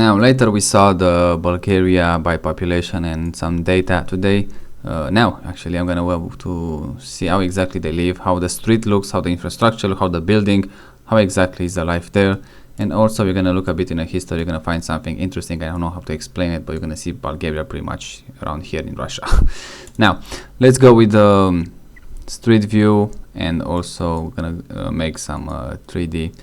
Now later we saw the Bulgaria by population and some data today. Now actually I'm gonna go to see how exactly they live, how the street looks, how the infrastructure, how the building, how exactly is the life there. And also we're gonna look a bit in the history. You're gonna find something interesting. I don't know how to explain it, but you're gonna see Bulgaria pretty much around here in Russia. Now let's go with the street view, and also we're gonna make some 3D.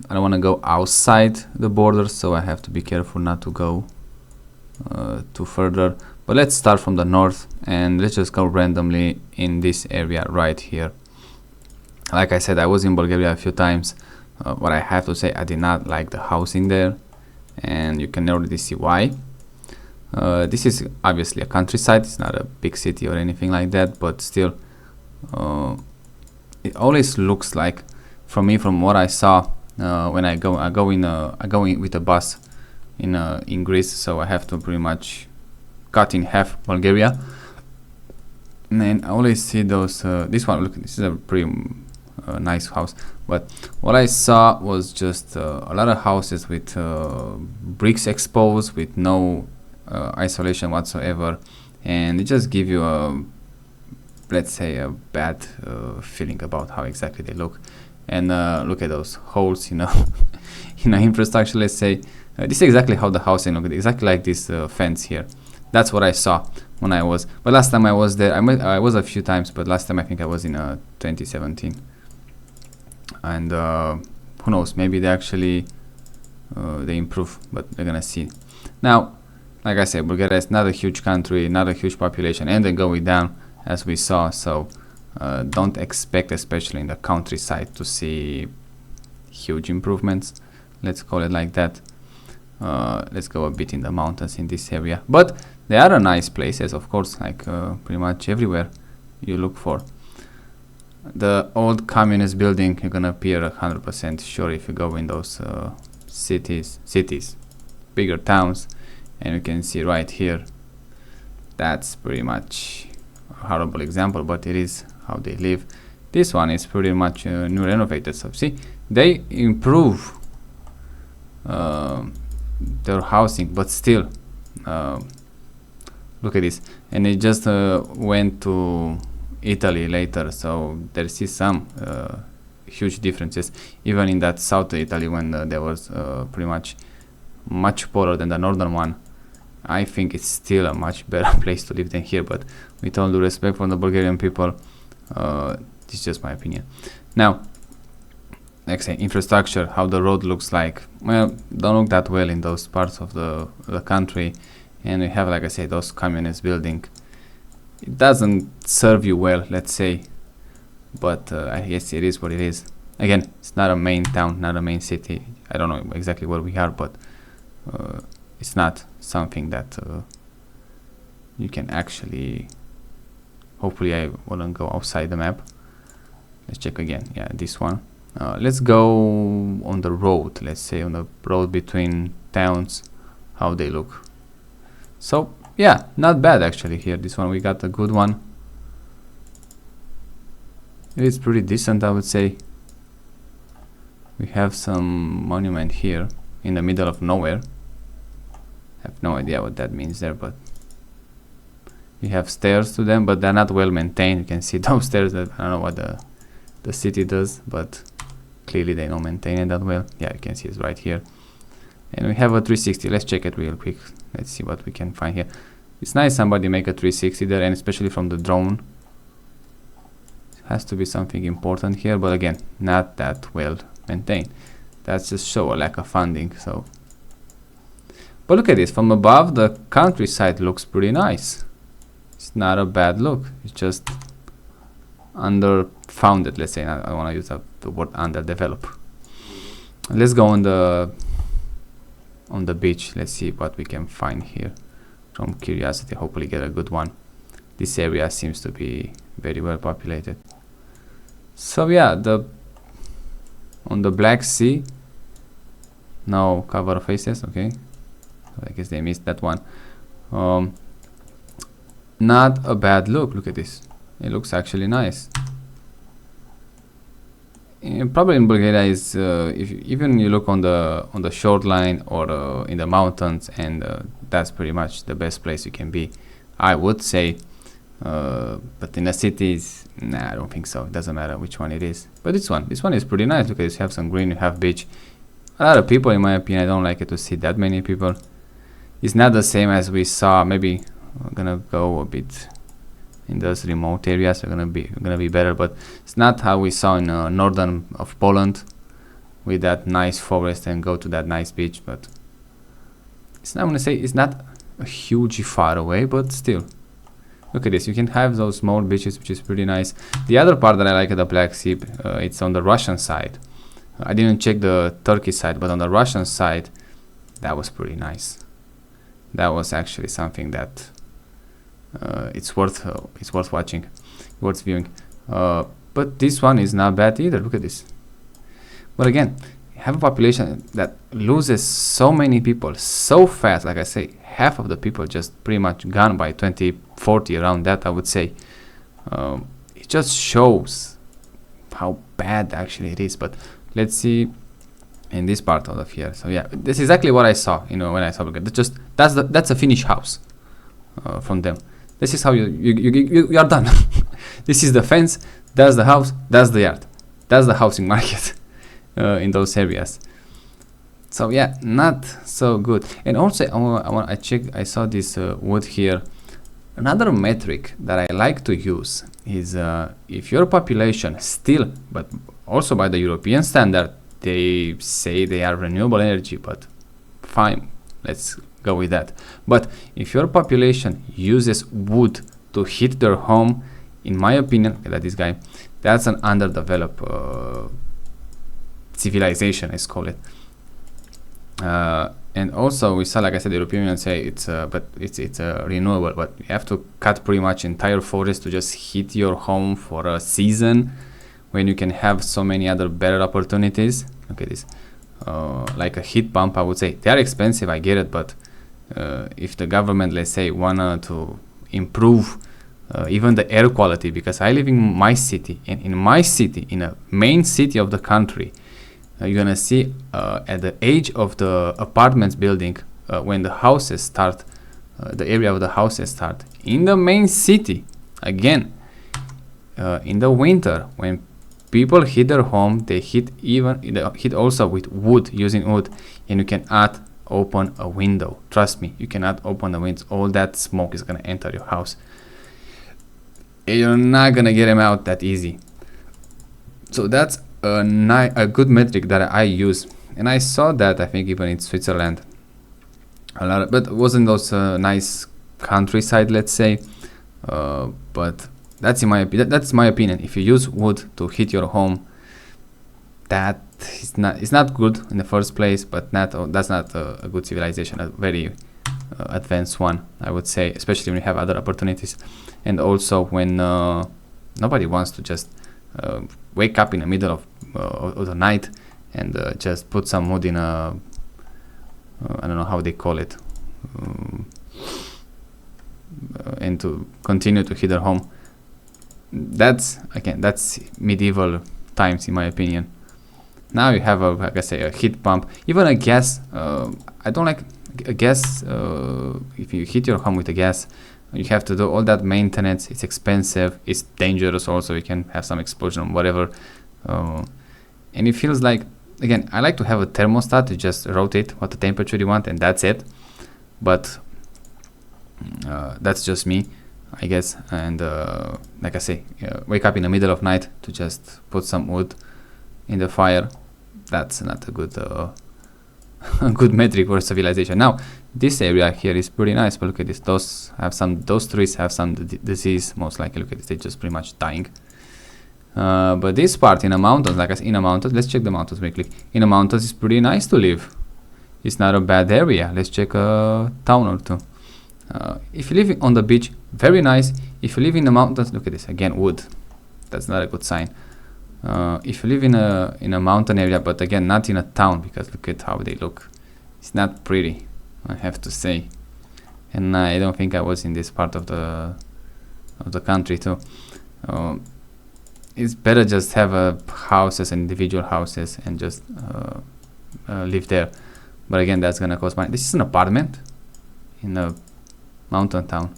I don't want to go outside the border, so I have to be careful not to go too further. But let's start from the north, and let's just go randomly in this area right here. Like I said, I was in Bulgaria a few times. What I have to say, I did not like the housing there, and you can already see why. This is obviously a countryside. It's not a big city or anything like that, but still, it always looks like, for me, from what I saw. When I go in with a bus in Greece, so I have to pretty much cut in half Bulgaria, and then I always see those. This one, look, this is a pretty nice house, but what I saw was just a lot of houses with bricks exposed, with no isolation whatsoever, and it just gives you a, let's say, a bad feeling about how exactly they look. And look at those holes, in the infrastructure. Let's say this is exactly how the housing looked, exactly like this fence here. That's what I saw when I was. But last time I was there, I was a few times, but last time I think I was in 2017. And who knows? Maybe they actually they improve, but we're gonna see. Now, like I said, Bulgaria is not a huge country, not a huge population, and they're going down as we saw. So. Don't expect, especially in the countryside, to see huge improvements. Let's call it like that. Let's go a bit in the mountains in this area, but there are nice places, of course, like pretty much everywhere you look for. The old communist building, you're gonna appear 100% sure if you go in those cities, bigger towns, and you can see right here. That's pretty much a horrible example, but it is how they live. This one is pretty much new renovated, so see, they improve their housing, but still look at this. And they just went to Italy later, so there's some huge differences even in that south Italy, when there was pretty much poorer than the northern one. I think it's still a much better place to live than here, but with all due respect for the Bulgarian people, this is just my opinion. Now, like I say, infrastructure, how the road looks like, well, don't look that well in those parts of the country, and we have, like I say, those communist building. It doesn't serve you well, let's say, but I guess it is what it is. Again, it's not a main town, not a main city. I don't know exactly where we are, but it's not something that you can actually. Hopefully I wouldn't go outside the map. Let's check again. Yeah, this one. Let's go on the road. Let's say on the road between towns, how they look. So yeah, not bad actually here. This one we got a good one. It is pretty decent, I would say. We have some monument here in the middle of nowhere. I have no idea what that means there, but we have stairs to them, but they're not well maintained. You can see those stairs. That I don't know what the city does, but clearly they don't maintain it that well. Yeah, you can see it's right here. And we have a 360. Let's check it real quick. Let's see what we can find here. It's nice somebody make a 360 there, and especially from the drone. It has to be something important here, but again, not that well maintained. That's just show a lack of funding. So, but look at this. From above, the countryside looks pretty nice. It's not a bad look. It's just underfunded, let's say. I want to use the word underdeveloped. Let's go on the beach. Let's see what we can find here. From curiosity, hopefully get a good one. This area seems to be very well populated. So yeah, on the Black Sea, no cover faces. Okay, I guess they missed that one. Not a bad look. Look at this. It looks actually nice. Probably in Bulgaria is if even you look on the shoreline or in the mountains, and that's pretty much the best place you can be, I would say. But in the cities, nah, I don't think so. It doesn't matter which one it is. But this one is pretty nice because you have some green, you have beach. A lot of people, in my opinion. I don't like it to see that many people. It's not the same as we saw. Maybe we're gonna go a bit in those remote areas. Are gonna be better, but it's not how we saw in northern of Poland with that nice forest and go to that nice beach. But it's not, I'm gonna say it's not a huge far away, but still. Look at this, you can have those small beaches, which is pretty nice. The other part that I like at the Black Sea, it's on the Russian side. I didn't check the Turkey side, but on the Russian side, that was pretty nice. That was actually something that it's worth watching, worth viewing. But this one is not bad either. Look at this. But again, you have a population that loses so many people so fast. Like I say, half of the people just pretty much gone by 2040, around that, I would say. It just shows how bad actually it is. But let's see in this part of here. So yeah, this is exactly what I saw. When I saw Bulgaria. That's a finished house from them. This is how you are done. This is the fence. That's the house. That's the yard. That's the housing market in those areas. So yeah, not so good. And also, I checked. I saw this wood here. Another metric that I like to use is if your population still, but also by the European standard, they say they are renewable energy, but fine, let's go with that. But if your population uses wood to heat their home, in my opinion, look at this guy, that's an underdeveloped civilization, let's call it. And also we saw, like I said, the European Union say it's renewable, but you have to cut pretty much entire forest to just heat your home for a season, when you can have so many other better opportunities. Look at this, like a heat pump. I would say they are expensive, I get it, but if the government, let's say, wanna to improve even the air quality, because I live in my city, and in my city, in a main city of the country, you're gonna see at the age of the apartments building, when the houses start, the area of the houses start in the main city, again, in the winter, when people heat their home, they heat also with wood, using wood, and you cannot open a window. Trust me, you cannot open the windows. All that smoke is gonna enter your house. You're not gonna get them out that easy. So that's a good metric that I use, and I saw that, I think, even in Switzerland a lot, but it wasn't those nice countryside, let's say, but that's my opinion. If you use wood to heat your home, that is not good in the first place, but that's not a good civilization, a very advanced one, I would say, especially when you have other opportunities. And also when nobody wants to just wake up in the middle of the night and just put some wood in a I don't know how they call it, and to continue to heat their home. That's medieval times, in my opinion. Now you have like I say, a heat pump, even a gas. I don't like a gas. If you heat your home with a gas, you have to do all that maintenance. It's expensive. It's dangerous. Also, you can have some explosion or whatever. And it feels like, again, I like to have a thermostat to just rotate what the temperature you want, and that's it. But that's just me, I guess. And like I say, wake up in the middle of night to just put some wood in the fire. That's not a good a good metric for civilization. Now this area here is pretty nice, but look at this. Those trees have some disease, most likely. Look at this, they're just pretty much dying. But this part in the mountains, like I said, in the mountains, let's check the mountains very quickly. In the mountains, it's pretty nice to live. It's not a bad area. Let's check a town or two. If you live on the beach, very nice. If you live in the mountains, look at this again, wood. That's not a good sign. If you live in a mountain area, but again, not in a town, because look at how they look. It's not pretty, I have to say. And I don't think I was in this part of the country too. it's better just have houses, individual houses, and just live there. But again, that's gonna cost money. This is an apartment in a mountain town.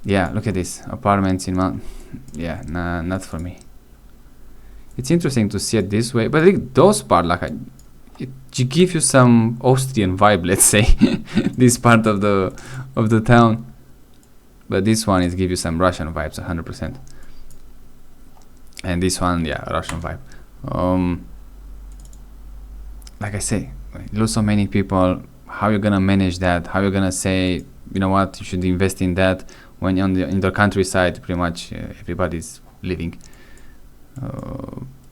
Yeah, look at this, apartments in mountain. Yeah, nah, not for me. It's interesting to see it this way, but I think those part, like, it give you some Austrian vibe, let's say, this part of the town. But this one is give you some Russian vibes, 100%. And this one, yeah, Russian vibe. Like I say, lose so many people. How you gonna manage that? How you gonna say, you know what, you should invest in that when in the countryside, pretty much everybody's living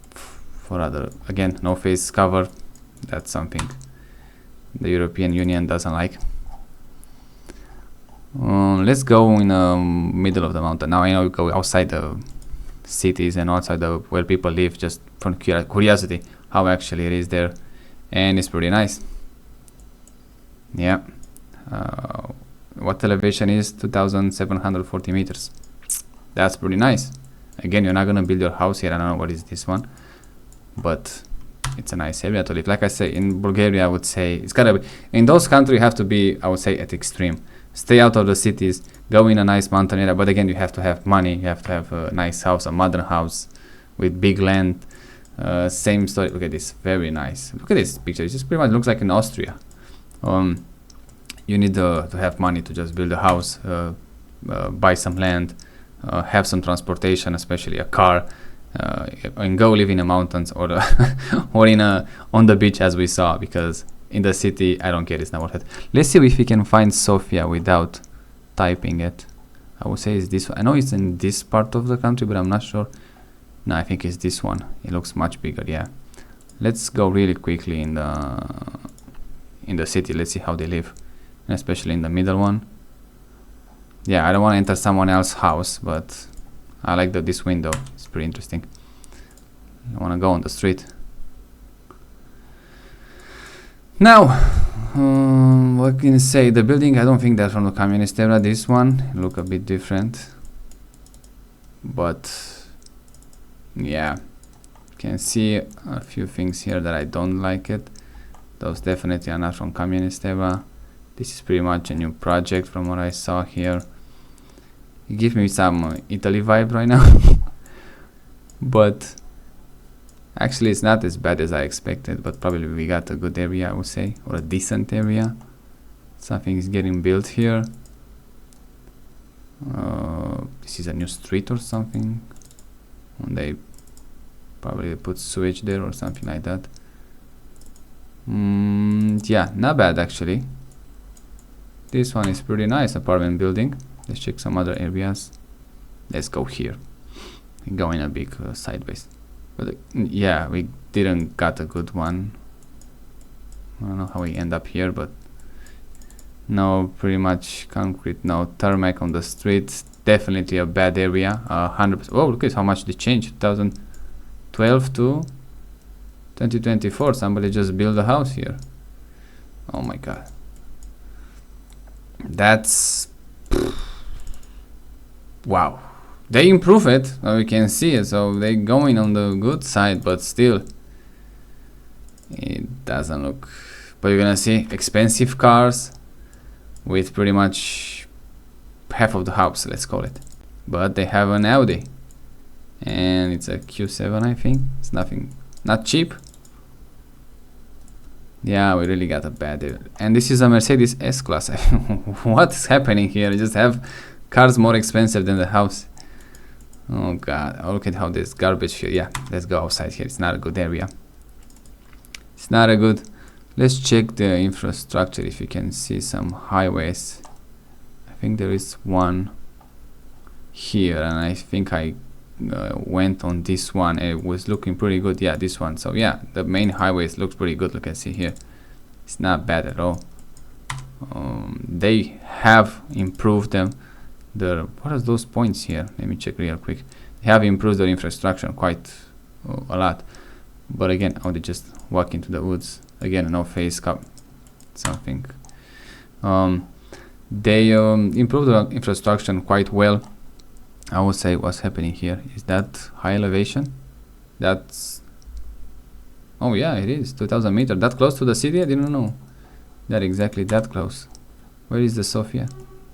for other. Again, no face cover. That's something the European Union doesn't like. Let's go in the middle of the mountain. Now I know we go outside the cities and outside where people live, just from curiosity how actually it is there, and it's pretty nice. Yeah. What elevation is 2,740 meters? That's pretty nice. Again, you're not gonna build your house here. I don't know what is this one, but it's a nice area to live. Like I say, in Bulgaria, I would say it's gotta be, in those countries you have to be, I would say, at extreme. Stay out of the cities, go in a nice mountain area, but again, you have to have money, you have to have a nice house, a modern house with big land. Same story. Look at this, very nice. Look at this picture. It just pretty much looks like in Austria. You need to have money to just build a house, buy some land, have some transportation, especially a car, and go live in the mountains or or on the beach, as we saw, because in the city, I don't get it. It's not worth it. Let's see if we can find Sofia without typing it. I would say it's this one. I know it's in this part of the country, but I'm not sure. No, I think it's this one. It looks much bigger. Yeah. Let's go really quickly in the city. Let's see how they live, and especially in the middle one. Yeah, I don't want to enter someone else's house, but I like this window. It's pretty interesting. I want to go on the street. Now, what can I say? The building, I don't think that's from the communist era. This one look a bit different, but yeah, you can see a few things here that I don't like it. Those definitely are not from communist era. This is pretty much a new project from what I saw here. You give me some Italy vibe right now, but actually it's not as bad as I expected, but probably we got a good area, I would say, or a decent area. Something is getting built here. This is a new street or something. And they probably put sewage there or something like that. Yeah, not bad actually. This one is pretty nice, apartment building. Let's check some other areas. Let's go here. We go in a big sideways. But yeah, we didn't got a good one. I don't know how we end up here, but no, pretty much concrete, no tarmac on the streets. Definitely a bad area. 100%. Oh, look at how much they changed. 2012 to 2024. Somebody just built a house here. Oh my god. That's wow. They improve it, we can see it, so they going on the good side, but still it doesn't look. But you're gonna see expensive cars with pretty much half of the house, let's call it. But they have an Audi, and it's a Q7, I think. It's nothing, not cheap. Yeah, we really got a bad deal. And this is a Mercedes S-Class. What's happening here? You just have cars more expensive than the house. Oh god, oh, look at how there's garbage here. Yeah, let's go outside here. It's not a good area. It's not a good. Let's check the infrastructure if you can see some highways. I think there is one here, and I think I went on this one. It was looking pretty good. Yeah, this one. So yeah, the main highways looks pretty good. Look, I see here. It's not bad at all. They have improved them. What are those points here? Let me check real quick. They have improved their infrastructure quite a lot. But again, I would just walk into the woods. Again, no face cup. Something. They improved the infrastructure quite well. I would say what's happening here is that high elevation. That's, oh yeah, it is 2000 meters. That close to the city? I didn't know that exactly that close. Where is the Sofia?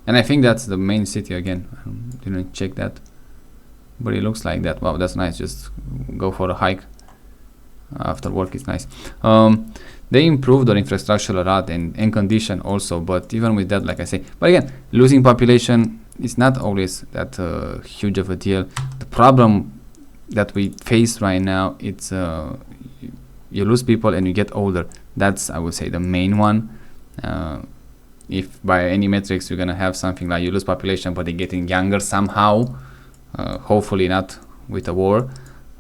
And I think that's the main city again. I didn't check that, but it looks like that. Wow, that's nice. Just go for a hike after work is nice. They improved their infrastructure a lot and condition also, but even with that, like I say, but again, losing population is not always that huge of a deal. The problem that we face right now, it's you lose people and you get older. That's, I would say, the main one. If by any metrics you're gonna have something like you lose population but they're getting younger somehow, hopefully not with a war,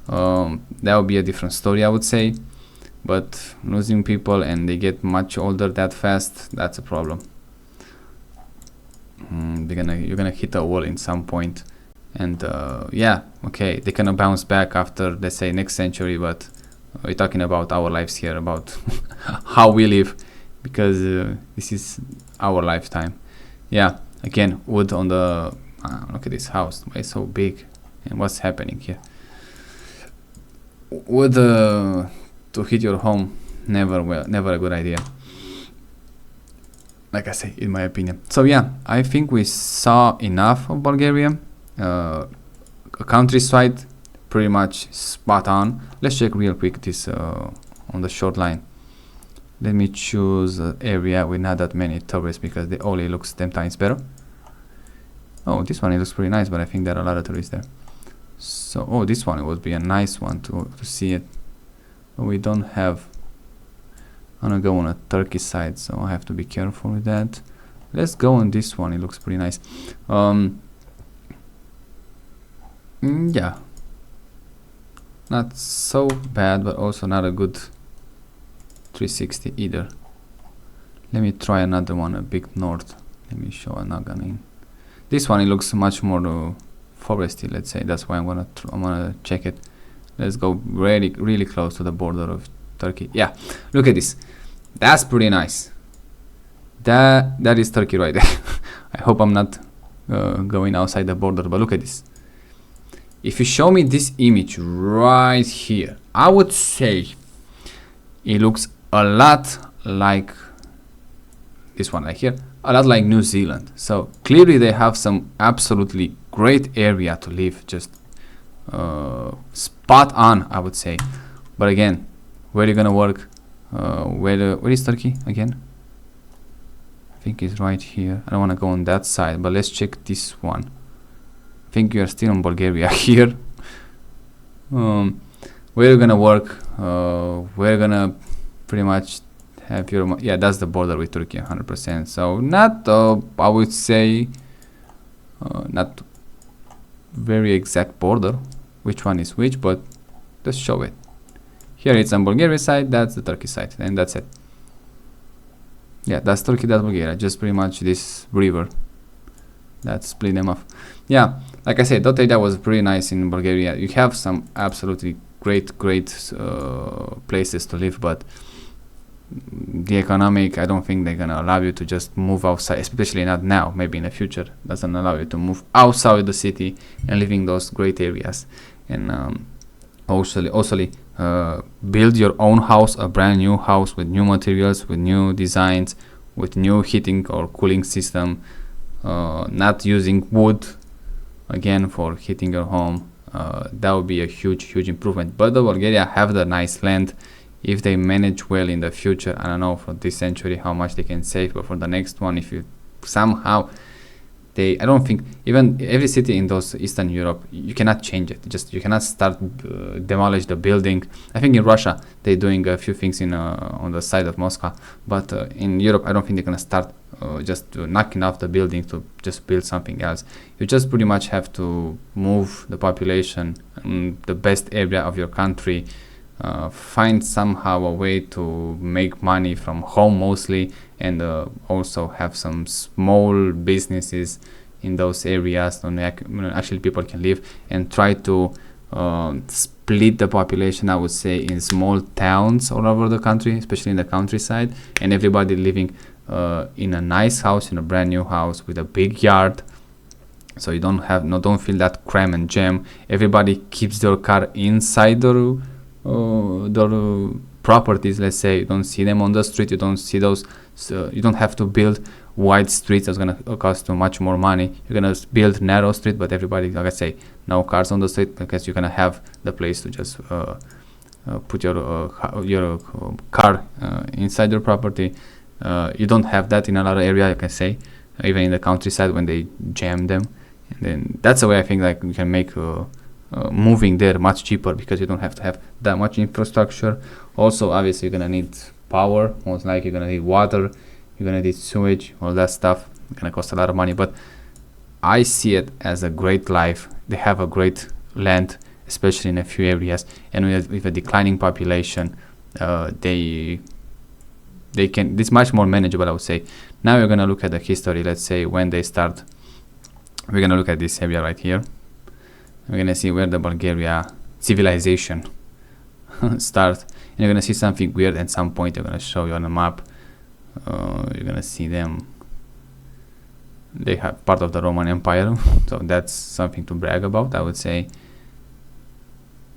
that would be a different story, I would say. But losing people and they get much older that fast, that's a problem. You're gonna hit a wall in some point, and yeah, okay, they're gonna bounce back after, let's say, next century, but we're talking about our lives here, about how we live, because this is our lifetime. Yeah, again, wood on the look at this house, why it's so big, and what's happening here. Wood to hit your home, never a good idea, like I say, in my opinion. So yeah, I think we saw enough of Bulgaria. Countryside, pretty much spot on. Let's check real quick this on the short line. Let me choose an area with not that many tourists, because the only looks 10 times better. Oh, this one, it looks pretty nice, but I think there are a lot of tourists there. So, oh, this one, it would be a nice one to see it. But we don't have. I'm gonna go on a Turkey side, so I have to be careful with that. Let's go on this one, it looks pretty nice. Yeah, not so bad, but also not a good 360 either. Let me try another one, a big north. Let me show another in. This one, it looks much more foresty, let's say. That's why I'm gonna check it. Let's go really close to the border of Turkey. Yeah, look at this. That's pretty nice. That is Turkey right there. I hope I'm not going outside the border, but look at this. If you show me this image right here, I would say it looks a lot like this one right here, a lot like New Zealand. So clearly they have some absolutely great area to live, just spot on, I would say. But again, where are you gonna work? Where is Turkey again? I think it's right here. I don't want to go on that side, but let's check this one. I think you are still in Bulgaria here. Where you're gonna work? We're gonna pretty much have your, yeah, that's the border with Turkey, 100%. So not, I would say, not very exact border, which one is which, but let's show it. Here it's on Bulgaria side, that's the Turkey side, and that's it. Yeah, that's Turkey, that's Bulgaria, just pretty much this river that split them off. Yeah, like I said, that area was pretty nice in Bulgaria. You have some absolutely great places to live, but the economic, I don't think they're gonna allow you to just move outside, especially not now. Maybe in the future doesn't allow you to move outside the city and live in those great areas. And also build your own house, a brand new house with new materials, with new designs, with new heating or cooling system, not using wood again for heating your home. That would be a huge improvement. But the Bulgaria have the nice land. If they manage well in the future, I don't know for this century how much they can save, but for the next one, if you somehow I don't think even every city in those Eastern Europe, you cannot change it. Just you cannot start demolish the building. I think in Russia they're doing a few things in on the side of Moscow, but in Europe I don't think they're gonna start just knocking off the building to just build something else. You just pretty much have to move the population in the best area of your country. Find somehow a way to make money from home mostly, and also have some small businesses in those areas so actually people can live, and try to split the population, I would say, in small towns all over the country, especially in the countryside, and everybody living in a nice house, in a brand new house with a big yard, so you don't feel that cram and jam. Everybody keeps their car inside their properties. Let's say you don't see them on the street, you don't see those, so you don't have to build wide streets. That's gonna cost you much more money. You're gonna build narrow street, but everybody, like I say, no cars on the street, because you're gonna have the place to just put your car inside your property. You don't have that in another area, like I say, even in the countryside when they jam them. And then that's the way I think like we can make moving there much cheaper, because you don't have to have that much infrastructure. Also, obviously, you're gonna need power. Most likely, you're gonna need water. You're gonna need sewage. All that stuff. It's gonna cost a lot of money. But I see it as a great life. They have a great land, especially in a few areas, and with a declining population, they can. It's much more manageable, I would say. Now we're gonna look at the history. Let's say when they start. We're gonna look at this area right here. We're gonna see where the Bulgaria civilization starts, and you're gonna see something weird at some point. I'm gonna show you on the map. You're gonna see them. They have part of the Roman Empire, so that's something to brag about, I would say.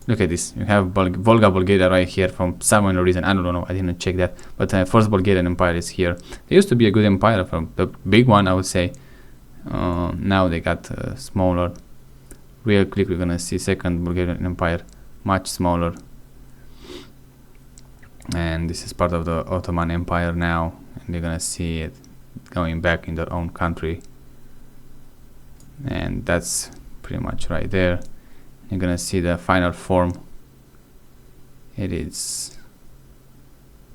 Look at this. You have Volga, Bulgaria right here from some reason. I don't know. I didn't check that. But first Bulgarian Empire is here. They used to be a good empire, from the big one, I would say. Now they got smaller. Real quick, we're gonna see second Bulgarian Empire, much smaller. And this is part of the Ottoman Empire now, and you're gonna see it going back in their own country. And that's pretty much right there. You're gonna see the final form. It is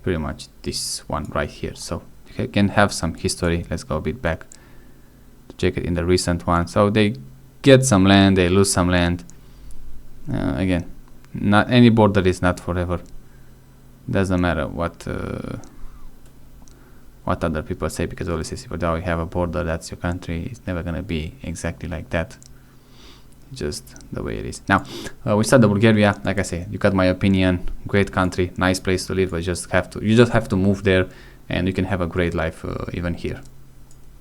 pretty much this one right here. So you can have some history. Let's go a bit back to check it in the recent one. So they get some land, they lose some land. Again, not any border is not forever. Doesn't matter what other people say, because always say, "Oh, you have a border, that's your country." It's never gonna be exactly like that. Just the way it is. Now, we started Bulgaria. Like I say, you got my opinion. Great country, nice place to live. But you just have to move there, and you can have a great life even here.